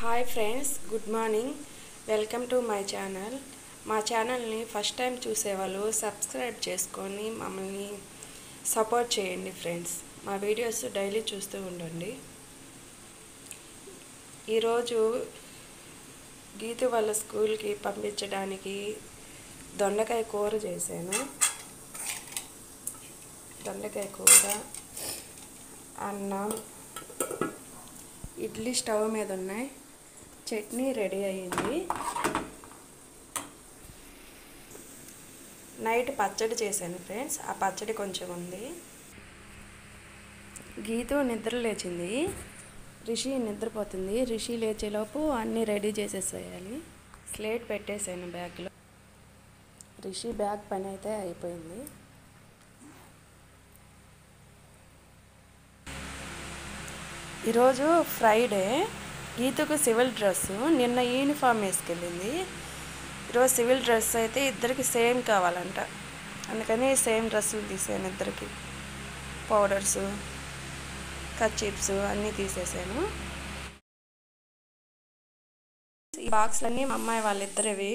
Hi friends, good morning. Welcome to my channel. మా ఛానల్ని first time చూసేవాళ్ళు subscribe చేసుకొని మమ్మల్ని సపోర్ట్ చేయండి ఫ్రెండ్స్. మా వీడియోస్ డైలీ చూస్తూ ఉండండి. ఈరోజు గీతు వాళ్ళ స్కూల్కి పంపించడానికి దొండకాయ కూర చేశాను. దొండకాయ కూర, అన్నం, ఇడ్లీ స్టవ్ మీద ఉన్నాయి. చట్నీ రెడీ అయ్యింది. నైట్ పచ్చడి చేశాను ఫ్రెండ్స్. ఆ పచ్చడి కొంచెం ఉంది. గీతు నిద్ర లేచింది. రిషి నిద్రపోతుంది. రిషి లేచేలోపు అన్నీ రెడీ చేసేసేయాలి. స్లేట్ పెట్టేసాను బ్యాగ్లో. రిషి బ్యాగ్ పని అయితే అయిపోయింది. ఈరోజు ఫ్రైడే. గీతకు సివిల్ డ్రెస్సు. నిన్న యూనిఫామ్ వేసుకెళ్ళింది. ఈరోజు సివిల్ డ్రెస్ అయితే ఇద్దరికి సేమ్ కావాలంట. అందుకని సేమ్ డ్రెస్సులు తీసాను ఇద్దరికి. పౌడర్సు, కర్చీప్స్ అన్నీ తీసేసాను. ఈ బాక్స్లన్నీ మా అమ్మాయి వాళ్ళిద్దరివి.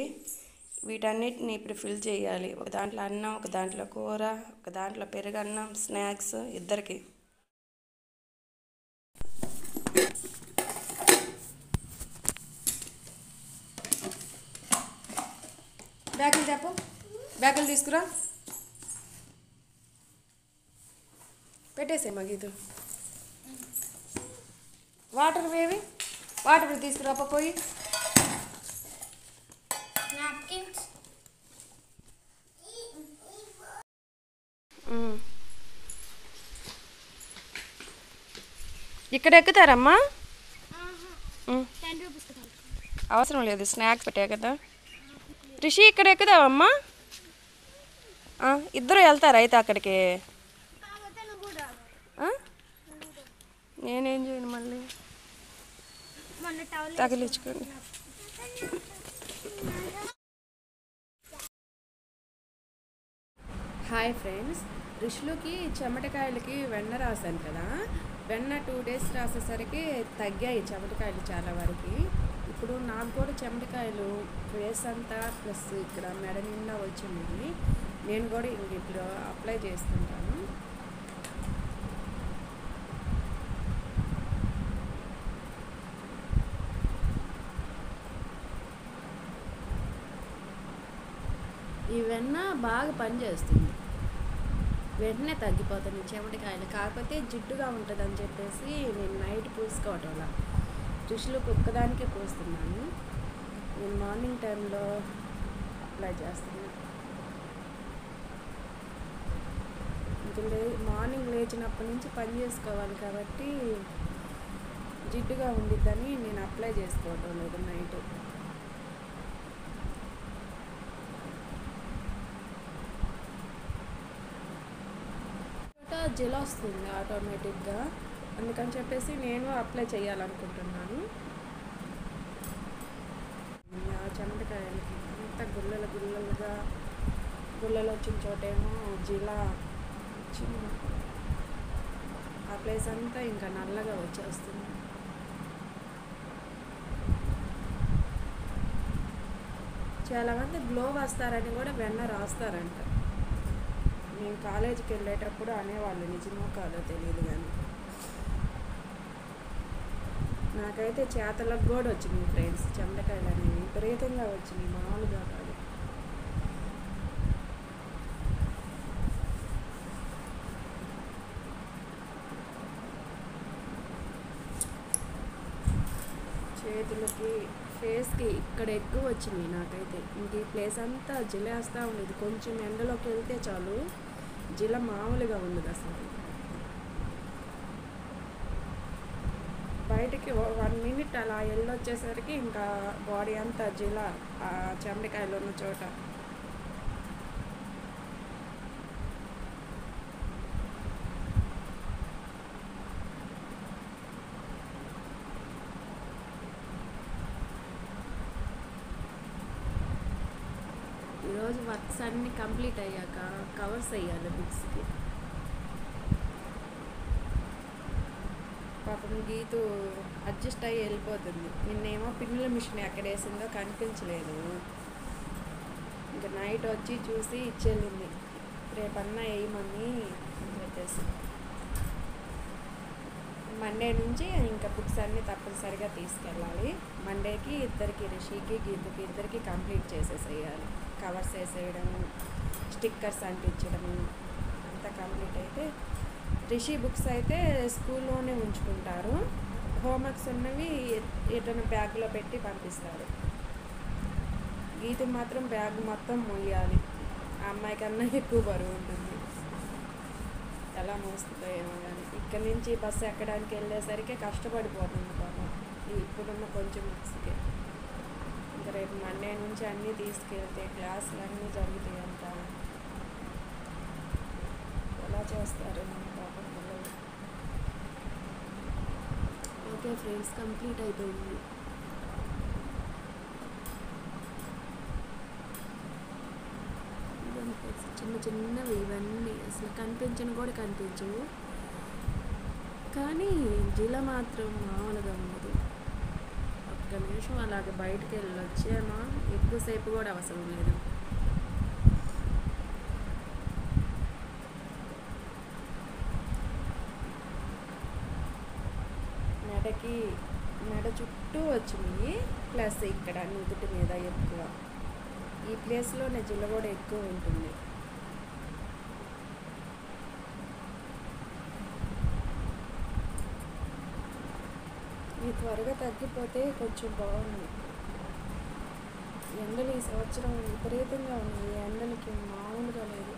వీటన్నిటిని ఇప్పుడు ఫిల్ చేయాలి. ఒక దాంట్లో అన్నం, ఒక దాంట్లో కూర, ఒక దాంట్లో పెరుగన్నం, స్నాక్స్ ఇద్దరికి. బ్యాగులు చెప్పు. బ్యాగులు తీసుకురా. పెట్టేసే మగీదు. వాటర్ వేవి. వాటర్ తీసుకురా పోయి. ఇక్కడ ఎక్కుతారమ్మా? అవసరం లేదు, స్నాక్స్ పెట్టా కదా. రిషి ఇక్కడ ఎక్కుదావమ్మా? ఇద్దరు వెళ్తారా అయితే అక్కడికి? నేనేం చేయను మళ్ళీ. తగిలించుకోండి. హాయ్ ఫ్రెండ్స్, రిషులుకి చెమటకాయలకి వెన్న రాశాను కదా. వెన్న 2 days రాసేసరికి తగ్గాయి చెమటకాయలు చాలా వరకు. ఇప్పుడు నాకు కూడా చెమటకాయలు ఫేస్ అంతా ప్లస్ ఇక్కడ మెడ నిండా వచ్చింది. నేను కూడా ఇంక ఇప్పుడు అప్లై చేసుకుంటాను. ఈ వెన్న బాగా పనిచేస్తుంది. వెంటనే తగ్గిపోతుంది చెమటకాయలు. కాకపోతే జిడ్డుగా ఉంటుందని చెప్పేసి నేను నైట్ పూసుకోవటం వల్ల రిషులకు ఒక్కదానికే పోస్తున్నాను. నేను మార్నింగ్ టైంలో అప్లై చేస్తున్నాను. ఇంకా మార్నింగ్ లేచినప్పటి నుంచి పని చేసుకోవాలి కాబట్టి జిడ్డుగా ఉండిద్దని నేను అప్లై చేసుకోవటం లేదు నైట్. జెల్ వస్తుంది ఆటోమేటిక్గా. అందుకని చెప్పేసి నేను అప్లై చేయాలనుకుంటున్నాను. చెమటకాయలకి అంతా గుల్లలుగా గుల్లలు వచ్చిన చోటేమో జిలా వచ్చింది. ఆ ప్లేస్ అంతా ఇంకా నల్లగా వచ్చేస్తుంది. చాలామంది గ్లో వస్తారని కూడా వెన్న రాస్తారంట. నేను కాలేజీకి వెళ్ళేటప్పుడు అనేవాళ్ళు, నిజమో కాదో తెలియదు కానీ నాకైతే చేతలకు కూడా వచ్చినాయి ఫ్రెండ్స్. చెమటకాయలు అనేవి విపరీతంగా వచ్చినాయి, మామూలుగా కాదు. చేతులకి, ఫేస్కి ఇక్కడ ఎక్కువ వచ్చినాయి నాకైతే. ఇంక ఈ ప్లేస్ అంతా జిలేస్తూ ఉండేది. కొంచెం ఎండలోకి వెళ్తే చాలు జిల మామూలుగా ఉండదు అసలు. బయటికి 1 minute అలా వెళ్ళొచ్చేసరికి ఇంకా బాడీ అంతా జిల, ఆ చెమటకాయలు ఉన్న చోట. ఈరోజు వర్క్స్ అన్నీ కంప్లీట్ అయ్యాక కవర్స్ వేయాలి బుక్స్కి. పాపం గీతు అడ్జస్ట్ అయ్యి వెళ్ళిపోతుంది. నిన్నేమో పిన్నుల మిషన్ ఎక్కడ వేసిందో కనిపించలేదు. ఇంకా నైట్ వచ్చి చూసి ఇచ్చేళ్ళింది. రేపన్నా వేయమని పెట్టేసి మండే నుంచి ఇంకా బుక్స్ అన్నీ తప్పనిసరిగా తీసుకెళ్ళాలి. మండేకి ఇద్దరికి, రిషికి గీతుకి ఇద్దరికి కంప్లీట్ చేసేసేయాలి. కవర్స్ వేసేయడము, స్టిక్కర్స్ అంటించడము అంతా కంప్లీట్ అయితే, రిషి బుక్స్ అయితే స్కూల్లోనే ఉంచుకుంటారు. హోంవర్క్స్ ఉన్నవి ఎటైనా బ్యాగ్లో పెట్టి పంపిస్తారు. గీత మాత్రం బ్యాగ్ మొత్తం మోయాలి. ఆ అమ్మాయి కన్నా ఎక్కువ బరువు ఉంటుంది. ఎలా మోస్తుందో ఏమో కానీ ఇక్కడి నుంచి బస్సు ఎక్కడానికి వెళ్ళేసరికి కష్టపడిపోతుంది పాపం ఇప్పుడున్న కొంచెం బుక్స్కి. ఇంకా రేపు మండే నుంచి అన్నీ తీసుకెళ్తే క్లాసులు అన్నీ జరుగుతాయి అంట. ఎలా చేస్తారు పాపం పిల్లలు. ఓకే ఫ్రెండ్స్, కంప్లీట్ అయిపోయింది. చిన్న చిన్నవి ఇవన్నీ అసలు కనిపించని కూడా కనిపించవు, కానీ జిల మాత్రం మామూలుగా ఉండదు. ఒక్క నిమిషం అలాగే బయటకు వెళ్ళి వచ్చామా ఎక్కువసేపు కూడా అవసరం లేదు. మెడ చుట్టూ వచ్చినాయి, ప్లస్ ఇక్కడ నుదుటి మీద ఎక్కువ. ఈ ప్లేస్లోనే జిల కూడా ఎక్కువ ఉంటుంది. ఇది త్వరగా తగ్గిపోతే కొంచెం బాగుంది. ఎండలు ఈ సంవత్సరం విపరీతంగా ఉన్నాయి. ఎండలకి మామూలుగా లేదు.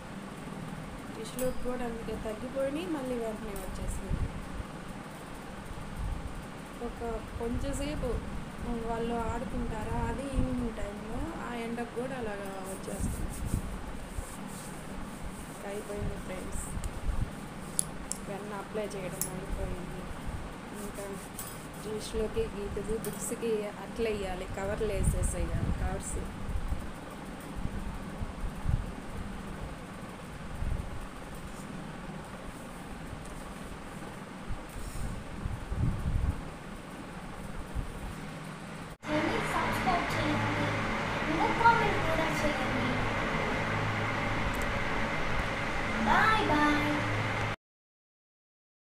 రిషిలోకి కూడా అందుకే తగ్గిపోయి మళ్ళీ వెంటనే వచ్చేసింది. ఒక కొంచెంసేపు వాళ్ళు ఆడుకుంటారా, అది ఈవినింగ్ టైంలో, ఆ ఎండకు కూడా అలాగా వచ్చేస్తుంది. అయిపోయింది ఫ్రెండ్స్, వెన్న అప్లై చేయడం అయిపోయింది. ఇంకా రిషిలోకి గీతకి బుక్స్కి అట్లా వేయాలి, కవర్లు వేసేసేయాలి. కవర్స్